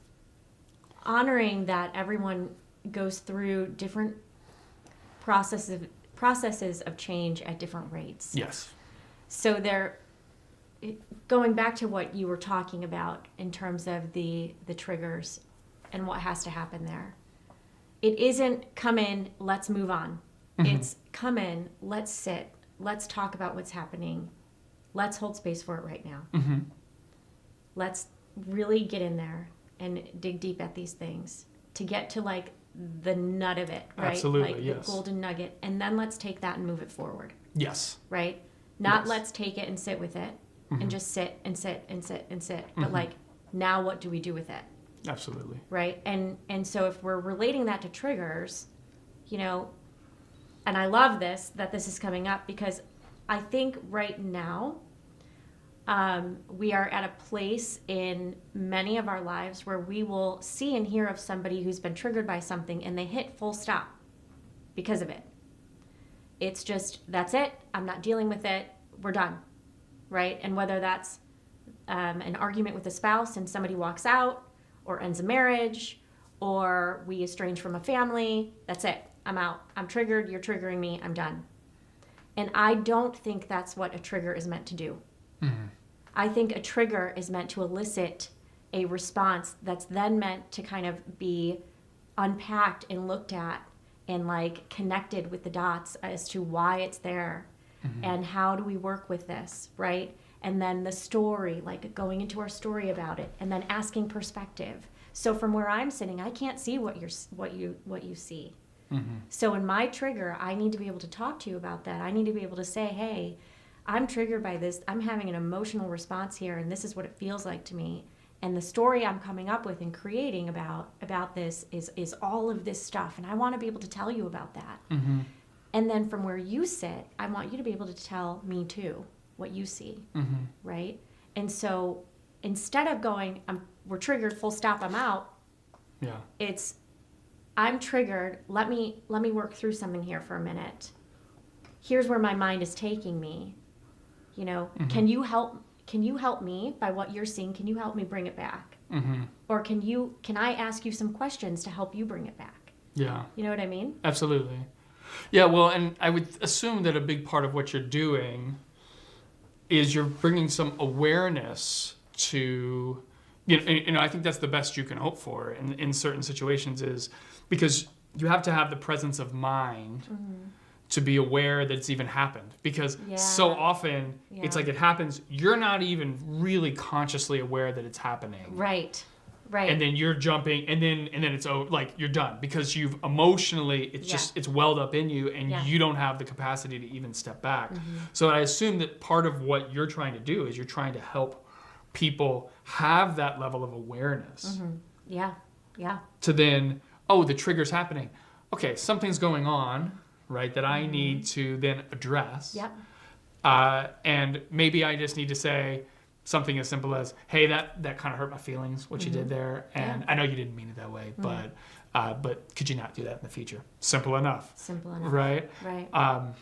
honoring that everyone goes through different processes of change at different rates. Yes. So going back to what you were talking about in terms of the triggers and what has to happen there. It isn't come in, let's move on. It's come in, let's sit, let's talk about what's happening. Let's hold space for it right now. Let's really get in there and dig deep at these things to get to, like, the nut of it, right? Absolutely, like yes. the golden nugget. And then let's take that and move it forward, Yes. right? Not Yes. let's take it and sit with it and just sit and sit and sit and sit. But, like, now what do we do with it? Absolutely. Right? And so if we're relating that to triggers, and I love that this is coming up because I think right now we are at a place in many of our lives where we will see and hear of somebody who's been triggered by something and they hit full stop because of it. It's just, that's it. I'm not dealing with it. We're done. Right? And whether that's an argument with a spouse and somebody walks out or ends a marriage or we estrange from a family, that's it. I'm out. I'm triggered. You're triggering me. I'm done. And I don't think that's what a trigger is meant to do. Mm-hmm. I think a trigger is meant to elicit a response that's then meant to kind of be unpacked and looked at and like connected with the dots as to why it's there and how do we work with this, right? And then the story, like going into our story about it and then asking perspective. So from where I'm sitting, I can't see what you see. Mm-hmm. So in my trigger, I need to be able to talk to you about that. I need to be able to say, hey, I'm triggered by this. I'm having an emotional response here, and this is what it feels like to me. And the story I'm coming up with and creating about this is all of this stuff, and I want to be able to tell you about that. Mm-hmm. And then from where you sit, I want you to be able to tell me too what you see, right? And so instead of going, we're triggered, full stop, I'm out. Yeah. It's, I'm triggered. Let me work through something here for a minute. Here's where my mind is taking me. You know, can you help me by what you're seeing? Can you help me bring it back? Mm-hmm. Or can I ask you some questions to help you bring it back? Yeah. You know what I mean? Absolutely. Yeah, well, and I would assume that a big part of what you're doing is you're bringing some awareness to, you know, I think that's the best you can hope for in certain situations, is because you have to have the presence of mind to be aware that it's even happened, because so often it's like it happens, you're not even really consciously aware that it's happening. Right. And then you're jumping, and then it's like you're done because you've emotionally, it's welled up in you, and you don't have the capacity to even step back. So I assume that part of what you're trying to do is you're trying to help people have that level of awareness. Yeah. To then, the trigger's happening. Okay, something's going on, right, that I need to then address. Yep. And maybe I just need to say something as simple as, hey, that kind of hurt my feelings, what you did there. And I know you didn't mean it that way, but could you not do that in the future? Simple enough. Right? Right.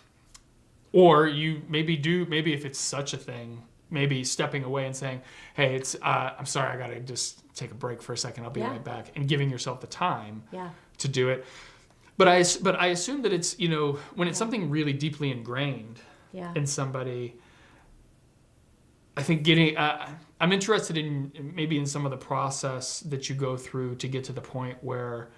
Or you maybe if it's such a thing, maybe stepping away and saying, hey, it's I'm sorry, I got to just take a break for a second. I'll be right back. And giving yourself the time to do it. But I assume that it's, you know, when it's something really deeply ingrained in somebody, I think I'm interested in maybe in some of the process that you go through to get to the point where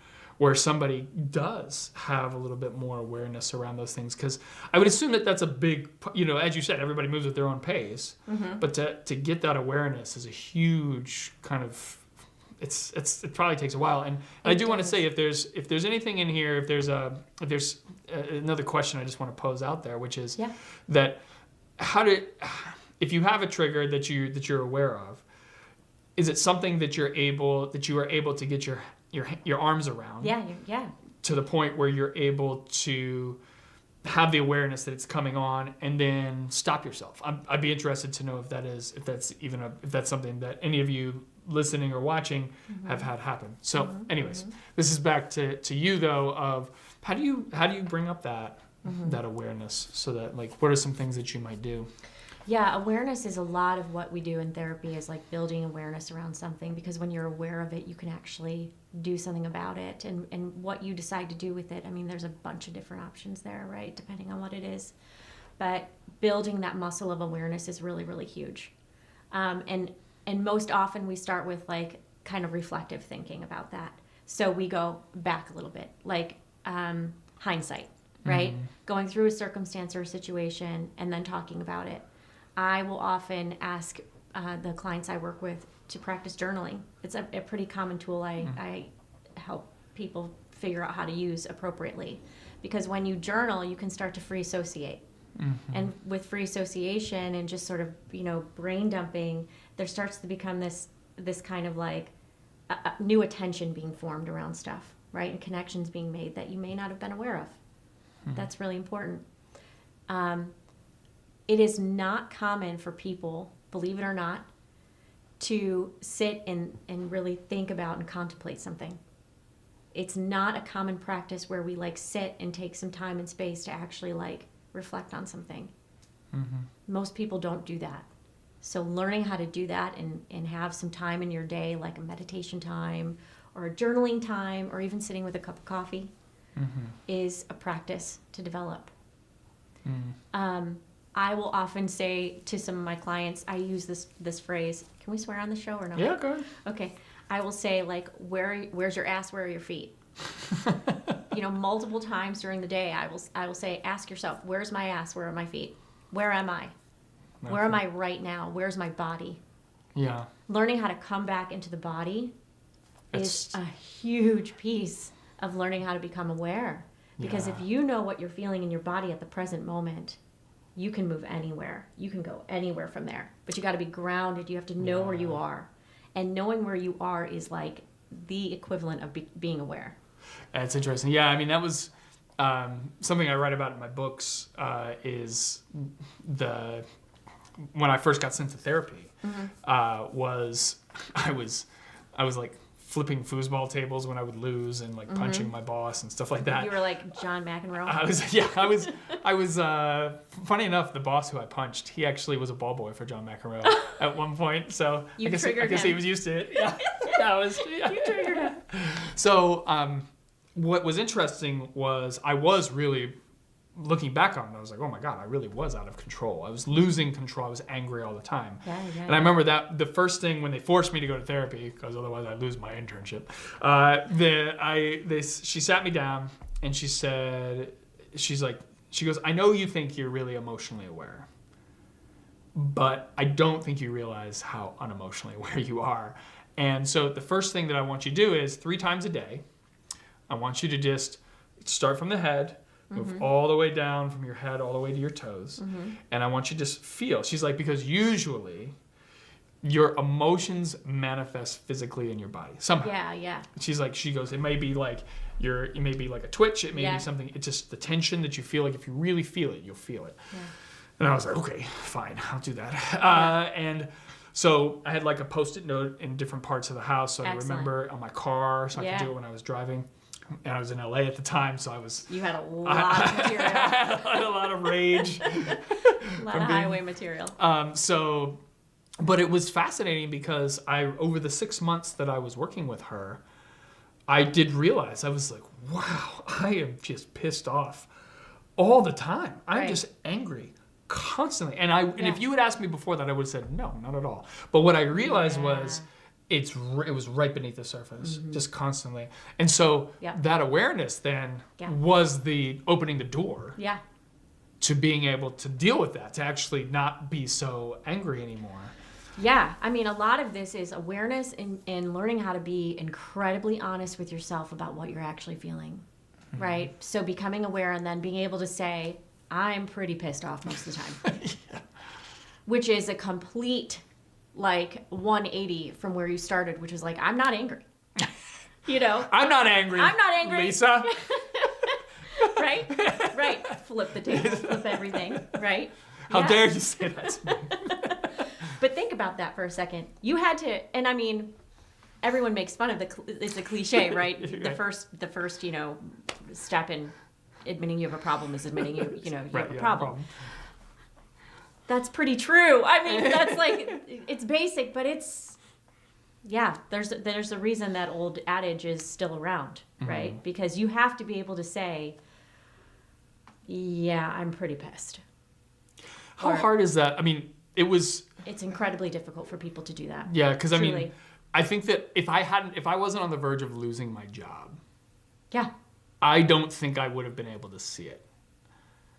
somebody does have a little bit more awareness around those things. Because I would assume that that's a big, you know, as you said, everybody moves at their own pace. But to get that awareness is a huge kind of, it probably takes a while. And I do want to say, if there's anything in here, if there's another question I just want to pose out there, which is that if you have a trigger that you're aware of, is it something that you are able to get your arms around? Yeah. To the point where you're able to have the awareness that it's coming on and then stop yourself. I'd be interested to know if that's something that any of you listening or watching have had happen. So anyways, this is back to you though, of how do you bring up that awareness, so that, like, what are some things that you might do? Yeah, awareness is a lot of what we do in therapy, is like building awareness around something, because when you're aware of it, you can actually do something about it, and what you decide to do with it. I mean, there's a bunch of different options there, right, depending on what it is. But building that muscle of awareness is really, really huge. And most often we start with like kind of reflective thinking about that. So we go back a little bit, like hindsight, right? Going through a circumstance or a situation and then talking about it. I will often ask the clients I work with to practice journaling. It's a pretty common tool I help people figure out how to use appropriately. Because when you journal, you can start to free associate. And with free association and just sort of, you know, brain dumping, there starts to become this kind of like a new attention being formed around stuff, right? And connections being made that you may not have been aware of. That's really important. It is not common for people believe it or not, to sit and really think about and contemplate something. It's not a common practice where we like sit and take some time and space to actually like reflect on something. Most people don't do that. So learning how to do that and have some time in your day, like a meditation time or a journaling time or even sitting with a cup of coffee is a practice to develop. I will often say to some of my clients, I use this phrase. Can we swear on the show or no? Yeah, go ahead. Okay. I will say, like, where's your ass? Where are your feet? Multiple times during the day, I will say, ask yourself, where's my ass? Where are my feet? Where am I? Where am I right now? Where's my body? Yeah. Learning how to come back into the body is a huge piece of learning how to become aware. Because if you know what you're feeling in your body at the present moment, you can move anywhere. You can go anywhere from there. But you got to be grounded. You have to know where you are. And knowing where you are is like the equivalent of being aware. That's interesting. Yeah, I mean, that was something I write about in my books is when I first got sent to therapy was I was like flipping foosball tables when I would lose and like punching my boss and stuff like that. You were like John McEnroe. I was funny enough, the boss who I punched, he actually was a ball boy for John McEnroe at one point. So I guess he was used to it. Yeah. You triggered him. So what was interesting was I was really looking back on it, I was like, oh my God, I really was out of control. I was losing control. I was angry all the time. And I remember that the first thing when they forced me to go to therapy, because otherwise I'd lose my internship, she sat me down and she goes, I know you think you're really emotionally aware, but I don't think you realize how unemotionally aware you are. And so the first thing that I want you to do is 3 times a day, I want you to just start from the head, move all the way down from your head all the way to your toes. And I want you to just feel. She's like, because usually your emotions manifest physically in your body somehow. Yeah. She goes, it may be like it may be like a twitch, it may be something, it's just the tension that you feel. Like if you really feel it, you'll feel it. And I was like, okay, fine, I'll do that. And so I had like a Post-it note in different parts of the house so I remember on my car, so I could do it when I was driving. And I was in LA at the time, so You had a lot of material. I had a lot of rage. A lot of highway material. But it was fascinating because over the 6 months that I was working with her, I did realize, I was like, wow, I am just pissed off all the time. I'm just angry constantly. And if you had asked me before that, I would have said, no, not at all. But what I realized was, it was right beneath the surface, just constantly. And so that awareness then was the opening the door to being able to deal with that, to actually not be so angry anymore. Yeah, I mean, a lot of this is awareness and learning how to be incredibly honest with yourself about what you're actually feeling, right? So becoming aware and then being able to say, I'm pretty pissed off most of the time, which is a complete... like 180 from where you started, which is like, I'm not angry. I'm not angry. Lisa. Right. Flip the table, flip everything, right? How dare you say that to me? But think about that for a second. You had to, and I mean, everyone makes fun of it's a cliche, right? The first, step in admitting you have a problem is admitting you have a problem. That's pretty true. I mean, that's like, it's basic, but it's, there's a reason that old adage is still around, right? Because you have to be able to say, I'm pretty pissed. How hard is that? I mean, it's incredibly difficult for people to do that. Yeah, because I mean, I think that if I wasn't on the verge of losing my job, I don't think I would have been able to see it.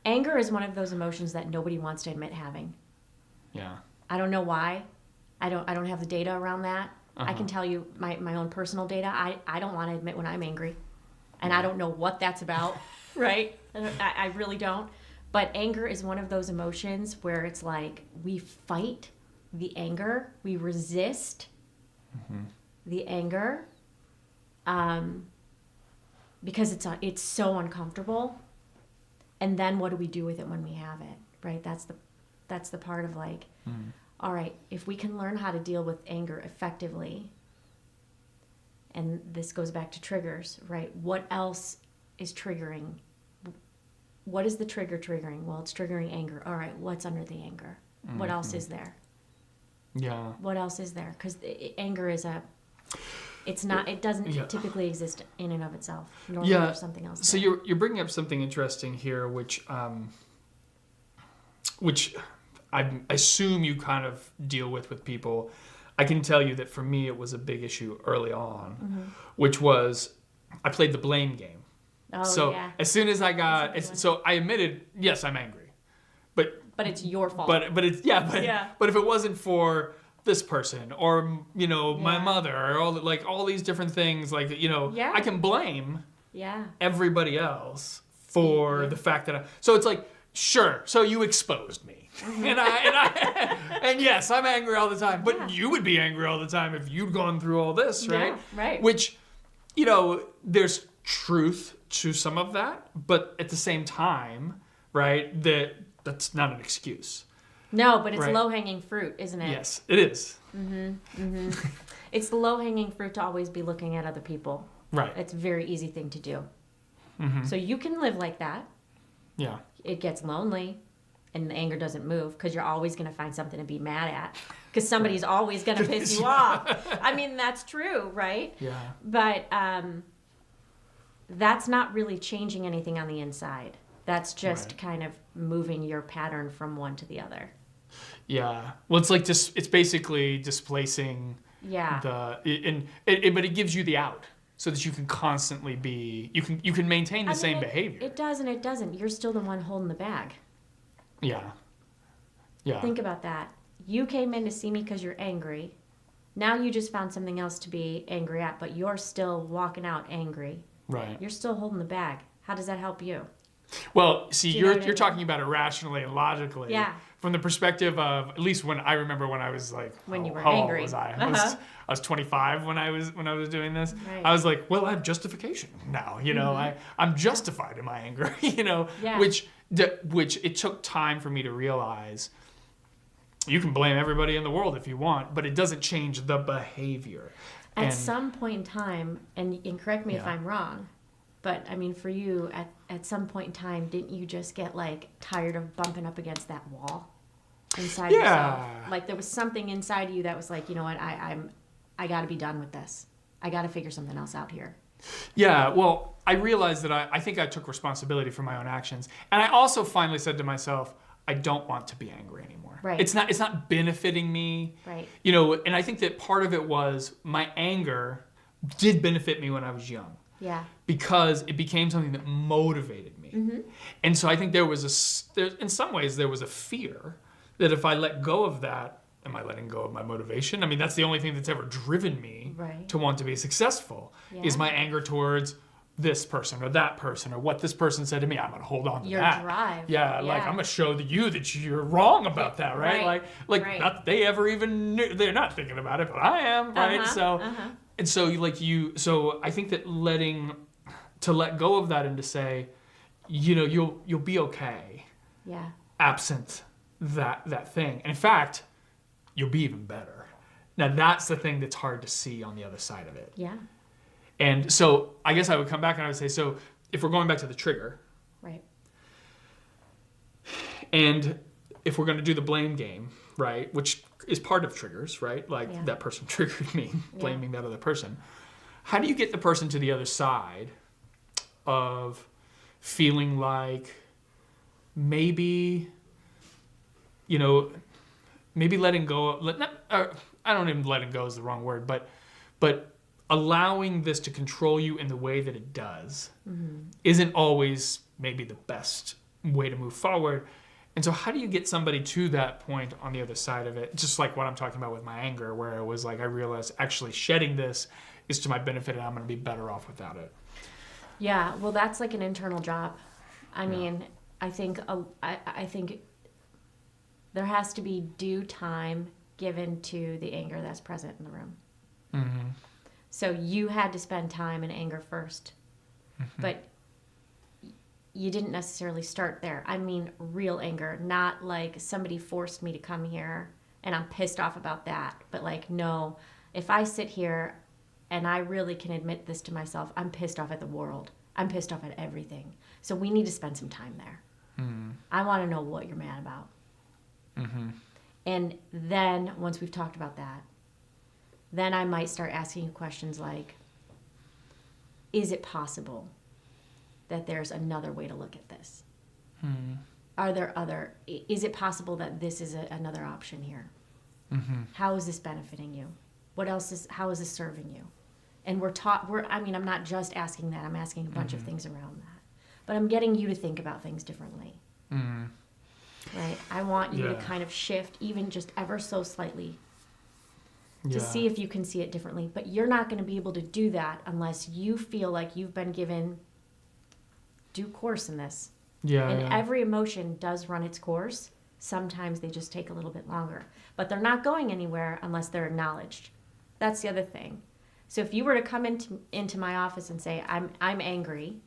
Anger is one of those emotions that nobody wants to admit having. Yeah. I don't know why. I don't have the data around that. I can tell you my own personal data. I don't want to admit when I'm angry. And I don't know what that's about, right? I really don't. But anger is one of those emotions where it's like we fight the anger. We resist the anger because it's so uncomfortable. And then what do we do with it when we have it, right? That's the part of like all right, if we can learn how to deal with anger effectively, and this goes back to triggers, right? What else is triggering? What is the trigger triggering? Well, it's triggering anger. All right, what's under the anger? What else is there? Yeah. What else is there? Because anger is it doesn't typically exist in and of itself. Normally there's something else So there. you're bringing up something interesting here, which I assume you kind of deal with people. I can tell you that for me it was a big issue early on, which was I played the blame game. Oh, so yeah. as soon as I I admitted, yes, I'm angry, but it's your fault. but if it wasn't for this person or my mother or all these different things, I can blame everybody else for the fact that so it's like, sure, so you exposed me. And yes, I'm angry all the time, but you would be angry all the time if you'd gone through all this, right? Yeah, right. Which, there's truth to some of that, but at the same time, right, that's not an excuse. No, but it's Right. low-hanging fruit, isn't it? Yes, it is. It's the low-hanging fruit to always be looking at other people. Right. It's a very easy thing to do. So you can live like that. Yeah. It gets lonely and the anger doesn't move because you're always going to find something to be mad at because somebody's always going to piss you off. I mean, that's true, right? Yeah. But that's not really changing anything on the inside. That's just kind of moving your pattern from one to the other. Yeah. Well, it's basically displacing but it gives you the out so that you can constantly you can maintain the same behavior. It does and it doesn't. You're still the one holding the bag. Yeah. Yeah. Think about that. You came in to see me because you're angry. Now you just found something else to be angry at, but you're still walking out angry. Right. You're still holding the bag. How does that help you? Well, see, Do you know what I you're mean? talking about it rationally and logically. Yeah. From the perspective of, at least when I remember when I was like, When you were how angry. old was I? Uh-huh. I was 25 when I was doing this. Right. I was like, well, I have justification now. I'm justified in my anger. Yeah. Which it took time for me to realize. You can blame everybody in the world if you want, but it doesn't change the behavior. At some point in time, and correct me if Yeah. I'm wrong, but I mean, for you, at some point in time, didn't you just get tired of bumping up against that wall inside yourself? Like there was something inside of you that was like, you know what, I got to be done with this. I got to figure something else out here. Yeah, well, I realized that I think I took responsibility for my own actions. And I also finally said to myself, I don't want to be angry anymore. Right. It's not benefiting me. Right. And I think that part of it was my anger did benefit me when I was young. Yeah. Because it became something that motivated me. Mm-hmm. And so I think in some ways there was a fear that if I let go of that, am I letting go of my motivation? I mean, that's the only thing that's ever driven me Right. to want to be successful is Yeah. my anger towards this person or that person or what this person said to me. I'm going to hold on to Your that. drive. Yeah, like I'm going to show you that you're wrong about that, right? Right. Like not that they ever even knew, they're not thinking about it, but I am, right? And so I think that to let go of that and to say, you'll be okay Yeah. absent that thing. And in fact, you'll be even better. Now that's the thing that's hard to see on the other side of it. Yeah. And so I guess I would come back and I would say, so if we're going back to the trigger, Right. and if we're going to do the blame game, right, which is part of triggers, right? Like Yeah. that person triggered me, blaming that other person. How do you get the person to the other side of feeling like maybe letting go, I don't even letting go is the wrong word, but allowing this to control you in the way that it does isn't always maybe the best way to move forward. And so how do you get somebody to that point on the other side of it? Just like what I'm talking about with my anger, where it was like I realized actually shedding this is to my benefit and I'm going to be better off without it. Yeah. Well, that's like an internal job. I mean, I think there has to be due time given to the anger that's present in the room. Mm-hmm. So you had to spend time in anger first, but you didn't necessarily start there. I mean, real anger, not like somebody forced me to come here and I'm pissed off about that. But like, no, if I sit here and I really can admit this to myself, I'm pissed off at the world. I'm pissed off at everything. So we need to spend some time there. I want to know what you're mad about. And then once we've talked about that, then I might start asking you questions like, is it possible that there's another way to look at this? Is it possible that this is another option here? How is this benefiting you? How is this serving you? And I'm not just asking that, I'm asking a bunch of things around that. But I'm getting you to think about things differently. Right? I want you to kind of shift, even just ever so slightly, to see if you can see it differently. But you're not going to be able to do that unless you feel like you've been given due course in this. Every emotion does run its course. Sometimes they just take a little bit longer. But they're not going anywhere unless they're acknowledged. That's the other thing. So if you were to come into my office and say, I'm angry,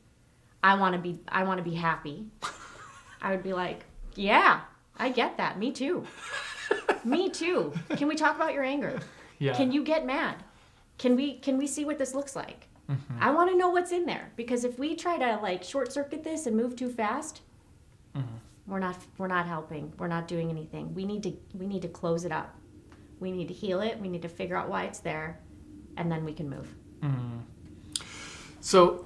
I want to be happy, I would be like, yeah, I get that. Me too. Me too. Can we talk about your anger? Can you get mad? Can we see what this looks like? I want to know what's in there, because if we try to like short circuit this and move too fast, we're not helping. We're not doing anything. We need to close it up. We need to heal it. We need to figure out why it's there, and then we can move. So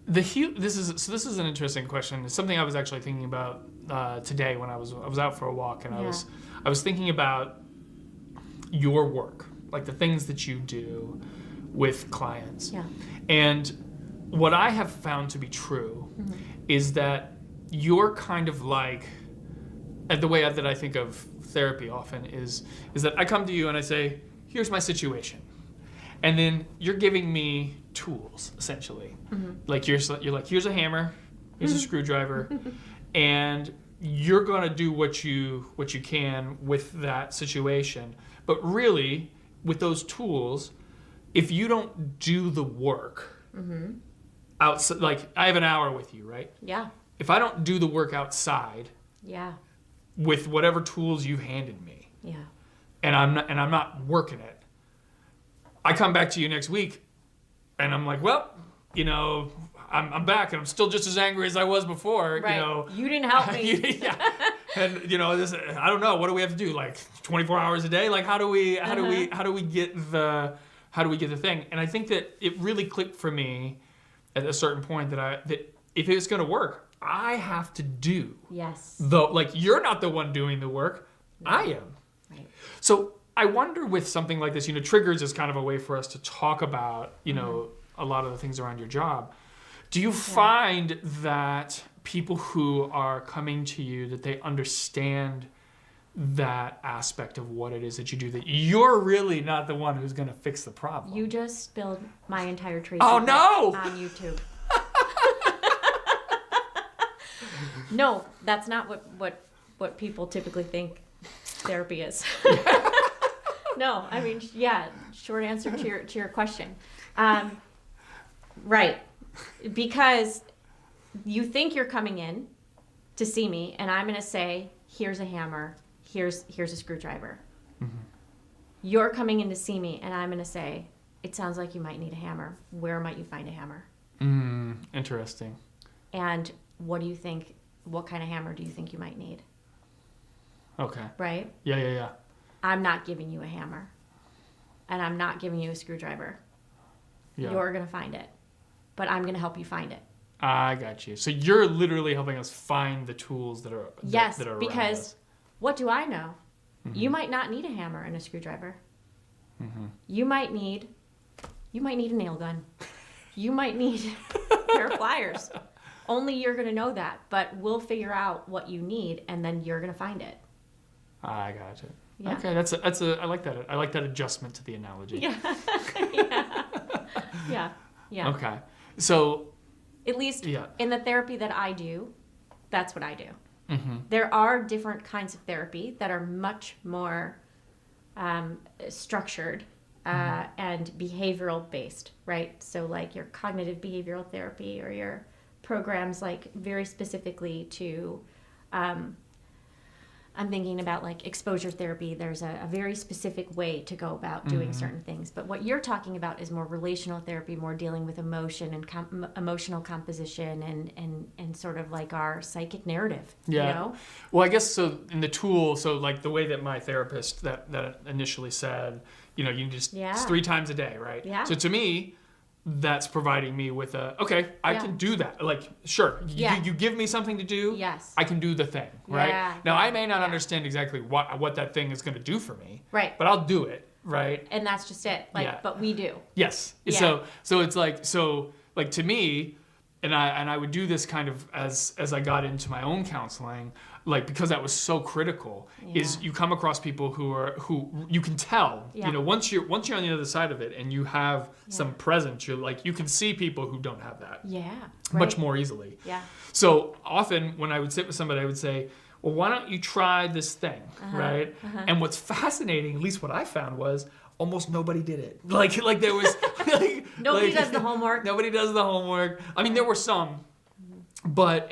this is an interesting question. It's something I was actually thinking about today when I was out for a walk, and I was thinking about your work, like the things that you do with clients. And what I have found to be true is that you're kind of like, and the way that I think of therapy often is that I come to you and I say, here's my situation. And then you're giving me tools, essentially. Like you're like, here's a hammer, here's a screwdriver, and you're gonna do what you can with that situation. But really, with those tools, if you don't do the work outside, like I have an hour with you, right? Yeah. If I don't do the work outside, with whatever tools you've handed me, and I'm not working it, I come back to you next week, and I'm like, well, I'm back, and I'm still just as angry as I was before. Right. You didn't help me. And this, I don't know. What do we have to do? Like 24 hours a day? Like how do we get the thing? And I think that it really clicked for me at a certain point that if it's going to work, I have to do. Yes. Though, like you're not the one doing the work, I am. Right. So I wonder with something like this, triggers is kind of a way for us to talk about, a lot of the things around your job. Do you find that people who are coming to you, that they understand that aspect of what it is that you do, that you're really not the one who's going to fix the problem? You just spilled my entire trade secret on YouTube. No, that's not what people typically think therapy is. No, I mean, short answer to your question. Right. Because you think you're coming in to see me, and I'm going to say, here's a hammer, here's a screwdriver. You're coming in to see me, and I'm going to say, it sounds like you might need a hammer. Where might you find a hammer? Interesting. And what do you think, what kind of hammer do you think you might need? Okay. Right? Yeah. I'm not giving you a hammer, and I'm not giving you a screwdriver. You're going to find it, but I'm going to help you find it. I got you. So you're literally helping us find the tools that are that are because us. What do I know? You might not need a hammer and a screwdriver. You might need a nail gun. You might need a pair of pliers. Only you're going to know that, but we'll figure out what you need, and then you're going to find it. I got you. Yeah. Okay, I like that. I like that adjustment to the analogy. Yeah. Okay. So at least in the therapy that I do, that's what I do. There are different kinds of therapy that are much more structured and behavioral based, right? So like your cognitive behavioral therapy, or your programs like very specifically to I'm thinking about like exposure therapy. There's a very specific way to go about doing certain things. But what you're talking about is more relational therapy, more dealing with emotion and emotional composition and sort of like our psychic narrative. Yeah. You know? Well, I guess so in the tool, so like the way that my therapist that initially said, you can just, it's 3 times a day, right? Yeah. So to me, that's providing me with I can do that. Like, sure, you give me something to do, Yes. I can do the thing, right? Yeah, Now, yeah, I may not understand exactly what that thing is going to do for me, Right. but I'll do it, right? And that's just it. Like, but we do. Yes. Yeah. So it's like, to me, and I would do this kind of as I got into my own counseling, like, because that was so critical, is you come across people who you can tell, once you're on the other side of it and you have some presence, you're like, you can see people who don't have that much more easily. Yeah. So often when I would sit with somebody, I would say, well, why don't you try this thing, right? And what's fascinating, at least what I found, was almost nobody did it. Like there was Nobody does the homework. Nobody does the homework. I mean, there were some, but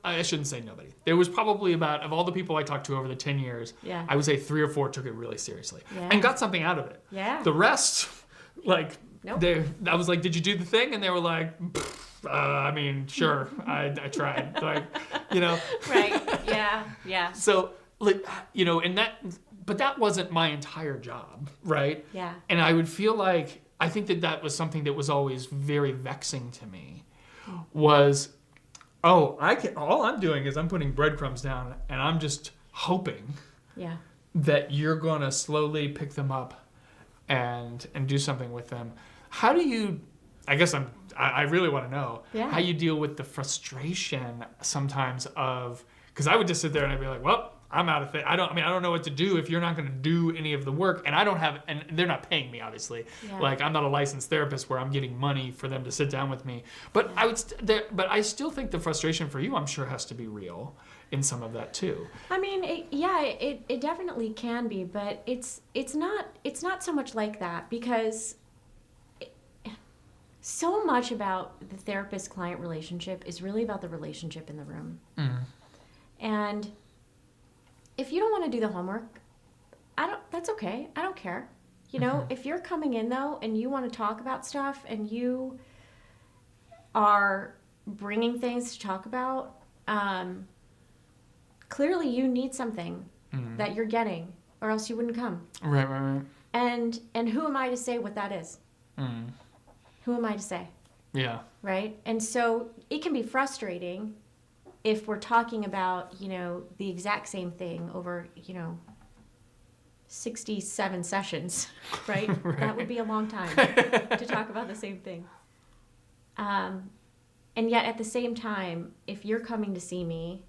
I shouldn't say nobody. There was probably of all the people I talked to over the 10 years, I would say 3 or 4 took it really seriously and got something out of it. Yeah. The rest, like, Nope. I was like, did you do the thing? And they were like, I mean, sure, I tried. Like, Right. Yeah. Yeah. So, like, but that wasn't my entire job, right? Yeah. And I would feel like, I think that was something that was always very vexing to me, was, all I'm doing is I'm putting breadcrumbs down and I'm just hoping that you're going to slowly pick them up and do something with them. How do you, I really want to know how you deal with the frustration sometimes because I would just sit there and I'd be like, well, I'm out of it. I don't know what to do if you're not going to do any of the work, and and they're not paying me, obviously. Yeah. Like, I'm not a licensed therapist where I'm getting money for them to sit down with me. But but I still think the frustration for you, I'm sure, has to be real in some of that too. I mean, it definitely can be, but it's not so much like that, because so much about the therapist-client relationship is really about the relationship in the room. And if you don't want to do the homework, that's okay. I don't care. If you're coming in though and you want to talk about stuff and you are bringing things to talk about, clearly you need something that you're getting, or else you wouldn't come. Right. And who am I to say what that is? Who am I to say? Yeah. Right? And so it can be frustrating if we're talking about, the exact same thing over, 67 sessions, right? That would be a long time to talk about the same thing. And yet at the same time, if you're coming to see me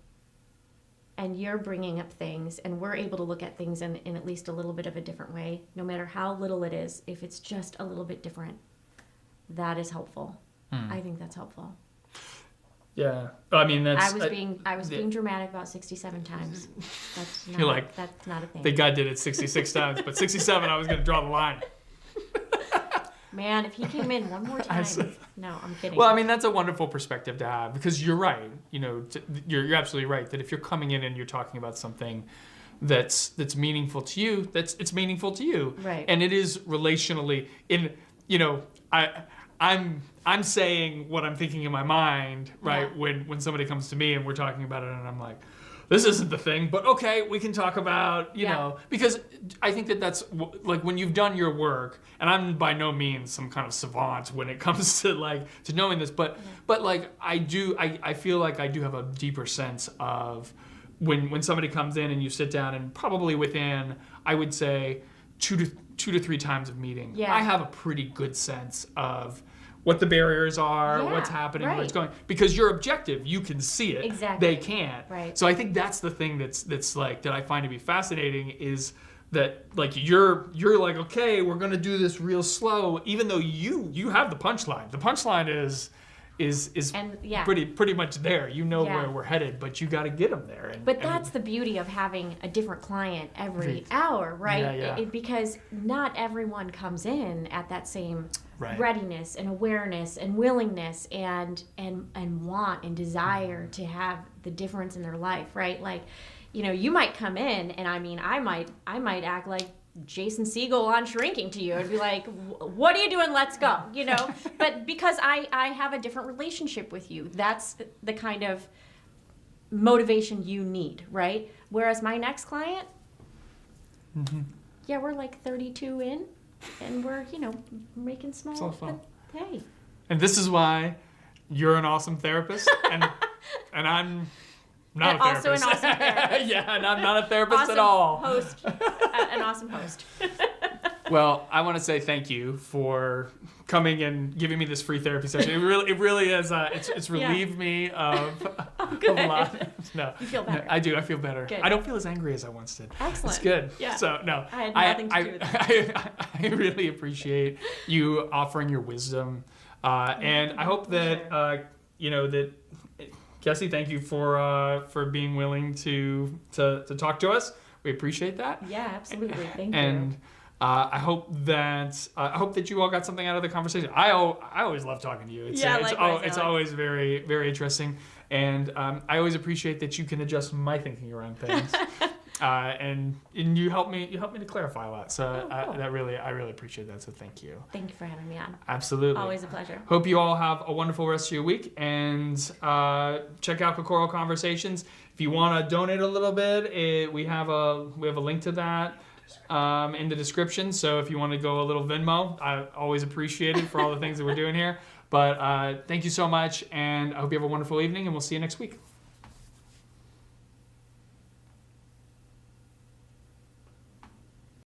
and you're bringing up things and we're able to look at things in at least a little bit of a different way, no matter how little it is, if it's just a little bit different, that is helpful. I think that's helpful. Yeah, I mean, that's. I was being dramatic about 67 times. That's not. You're like, that's not a thing. The guy did it 66 times, but 67, I was going to draw the line. Man, if he came in one more time, no, I'm kidding. Well, I mean, that's a wonderful perspective to have, because you're right. You're absolutely right that if you're coming in and you're talking about something that's meaningful to you, it's meaningful to you, right? And it is relationally I'm saying what I'm thinking in my mind, right? Yeah. When somebody comes to me and we're talking about it, and I'm like, this isn't the thing, but okay, we can talk about, because I think that's like when you've done your work, and I'm by no means some kind of savant when it comes to knowing this, but like I feel like I do have a deeper sense of when somebody comes in and you sit down, and probably within, I would say, 2 to 3 times of meeting, I have a pretty good sense of what the barriers are, what's happening, where it's going. Because you're objective, you can see it. Exactly. They can't. Right. So I think that's the thing that's like that I find to be fascinating, is that like you're like, okay, we're gonna do this real slow, even though you have the punchline. The punchline is pretty much there. Where we're headed, but you got to get them there. But that's the beauty of having a different client every hour, right? Yeah. Because not everyone comes in at that same readiness and awareness and willingness and want and desire to have the difference in their life, right? Like, you might come in and I mean, I might act like Jason Segel on Shrinking to you and be like, what are you doing? Let's go, but because I have a different relationship with you, that's the kind of motivation you need, right? Whereas my next client, yeah, we're like 32 in and we're, making small, So fun. but hey. And this is why you're an awesome therapist and I'm not And a therapist. also an awesome therapist. Yeah, and I'm not a therapist Awesome at all. host, an awesome host. Well, I want to say thank you for coming and giving me this free therapy session. It really is. It's relieved me of a lot. No, You feel better. No, I do. I feel better. Good. I don't feel as angry as I once did. Excellent. It's good. Yeah. So no, I had nothing to do with I really appreciate you offering your wisdom, and I hope that that. Cassie, thank you for being willing to talk to us. We appreciate that. Yeah, absolutely. Thank you. And I hope that you all got something out of the conversation. I always love talking to you. It's likewise, always very, very interesting, and I always appreciate that you can adjust my thinking around things. And you help me to clarify a lot. So cool. I really appreciate that. So thank you. Thank you for having me on. Absolutely. Always a pleasure. Hope you all have a wonderful rest of your week, and check out Kokoro Conversations. If you want to donate a little bit, we have a link to that in the description. So if you want to go a little Venmo, I always appreciate it for all the things that we're doing here. But thank you so much, and I hope you have a wonderful evening, and we'll see you next week.